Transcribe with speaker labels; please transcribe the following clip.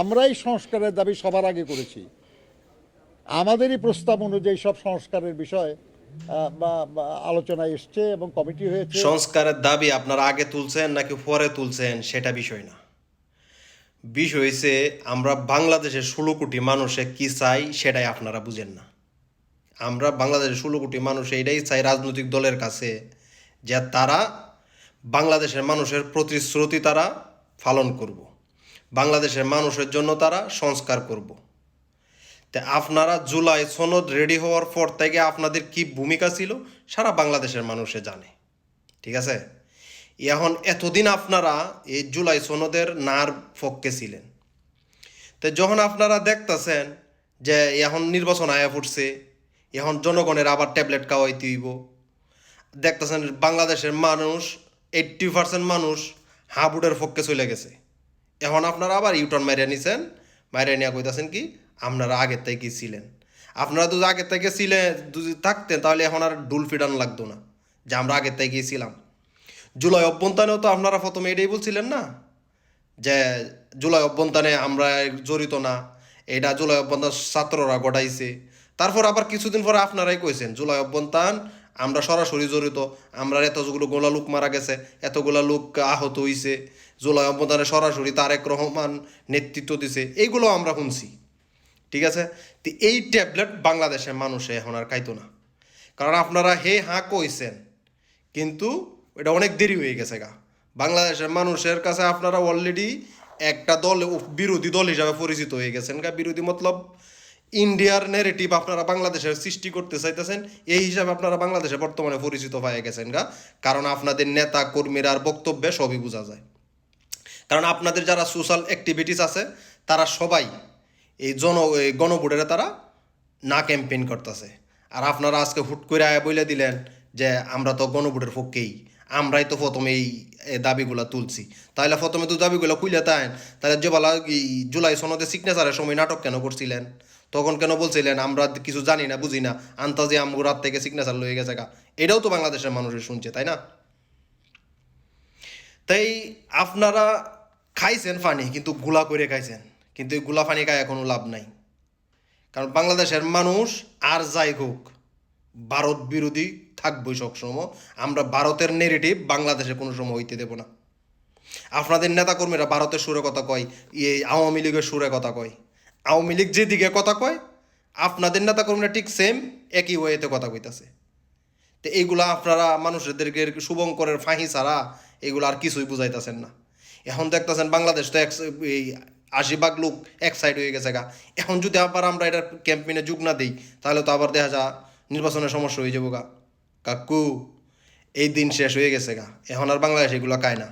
Speaker 1: আমরাই সংস্কারের দাবি সবার আগে করেছি। আমাদেরই প্রস্তাব অনুযায়ী সব সংস্কারের বিষয় বা আলোচনায় এসছে এবং কমিটি হয়েছে।
Speaker 2: সংস্কারের দাবি আপনারা আগে তুলছেন নাকি পরে তুলছেন সেটা বিষয় না। বিষয় হয়েছে আমরা বাংলাদেশের 16 কোটি মানুষে কি চাই সেটাই আপনারা বুঝেন না। আমরা বাংলাদেশের 16 কোটি মানুষ এইটাই চাই রাজনৈতিক দলের কাছে যে তারা বাংলাদেশের মানুষের প্রতিশ্রুতি তারা পালন করব, বাংলাদেশের মানুষের জন্য তারা সংস্কার করব। তা আপনারা জুলাই সনদ রেডি হওয়ার পর থেকে আপনাদের কি ভূমিকা ছিল সারা বাংলাদেশের মানুষে জানে, ঠিক আছে? এখন এতদিন আপনারা এই জুলাই সনদের নার পক্ষে ছিলেন, তো যখন আপনারা দেখতেছেন যে এখন নির্বাচন আয়া পড়ছে, এখন জনগণের আবার ট্যাবলেট খাওয়াইতে হইব, দেখতেছেন বাংলাদেশের মানুষ 80% মানুষ হাবুডের পক্ষে চলে গেছে, এখন আপনারা আবার ইউটার্ন মারিয়া নিছেন, মারিয়া নিয়ে কইতাছেন কি আপনারা আগের থেকে ছিলেন। আপনারা তো আগের থেকে ছিলেন যদি থাকতেন তাহলে এখন আর ডুল ফিডান লাগতো না যে আমরা আগের থেকে ছিলাম। জুলাই অভ্যন্তানেও তো আপনারা প্রথমে এটাই বলছিলেন না যে জুলাই অভ্যন্তানে আমরা জড়িত না, এটা জুলাই অভ্যন্তান ছাত্ররা ঘটাইছে। তারপর আবার কিছুদিন পরে আপনারাই কইছেন জুলাই অভ্যন্তান আমরা সরাসরি জড়িত, আমরা এতগুলো গোলা লোক মারা গেছে, এতগুলা লোক আহত হইছে, জুলাই অভ্যন্তানে সরাসরি তারেক রহমান নেতৃত্ব দিছে, এইগুলো আমরা শুনছি, ঠিক আছে? তো এই ট্যাবলেট বাংলাদেশের মানুষে এখন আর খাইতো না, কারণ আপনারা হে হাঁ কইছেন কিন্তু এটা অনেক দেরি হয়ে গেছে গা। বাংলাদেশের মানুষের কাছে আপনারা অলরেডি একটা দল বিরোধী দল হিসাবে পরিচিত হয়ে গেছেন গা। বিরোধী মতলব ইন্ডিয়ার নেগেটিভ আপনারা বাংলাদেশের সৃষ্টি করতে চাইতেছেন, এই হিসাবে আপনারা বাংলাদেশে বর্তমানে পরিচিত হয়ে গেছেন গা। কারণ আপনাদের নেতা কর্মীরা আর বক্তব্যে সবই বোঝা যায়। কারণ আপনাদের যারা সোশ্যাল অ্যাক্টিভিটিস আছে তারা সবাই এই গণভোটের তারা না ক্যাম্পেইন করতেছে। আর আপনারা আজকে হুট করে আয়া বলে দিলেন যে আমরা তো গণভোটের পক্ষেই, আমরাই তো প্রথমে এই দাবিগুলো তুলছি। তাহলে প্রথমে তো দাবিগুলো খুলে তাই, তাহলে যে বলা জুলাই সনদে সিগনেচারের সময় নাটক কেন করছিলেন? তখন কেন বলছিলেন আমরা কিছু জানি না বুঝি না, আন্তাজে আমগো রাত থেকে সিগনেচার লয়ে গেছে গা? এটাও তো বাংলাদেশের মানুষের শুনছে, তাই না? তাই আপনারা খাইছেন পানি কিন্তু গুলা করে খাইছেন, কিন্তু এই গুলা পানি খায় কোনো লাভ নাই। কারণ বাংলাদেশের মানুষ আর যাই হোক ভারত বিরোধী থাকবই সবসময়। আমরা ভারতের নেগেটিভ বাংলাদেশে কোনো সময় হইতে দেব না। আপনাদের নেতাকর্মীরা ভারতের সুরে কথা কয়, আওয়ামী লীগের সুরে কথা কয়। আওয়ামী লীগ যেদিকে কথা কয় আপনাদের নেতাকর্মীরা ঠিক সেম একই ওয়েতে কথা কইতাছে। তো এইগুলা আপনারা মানুষদেরকে শুভঙ্করের ফাঁহি ছাড়া এগুলো আর কিছুই বুঝাইতেছেন না। এখন দেখতেছেন বাংলাদেশ তো এই 80 ভাগ লোক এক সাইড হয়ে গেছে গা। এখন যদি আবার আমরা এটা ক্যাম্পেইনে যোগ না দিই তাহলে তো আবার দেখা যা নির্বাচনের সমস্যা হয়ে যাবো গা। কাকু এই দিন শেষ হয়ে গেছে গা, এখন আর বাংলাদেশ এগুলো খায় না।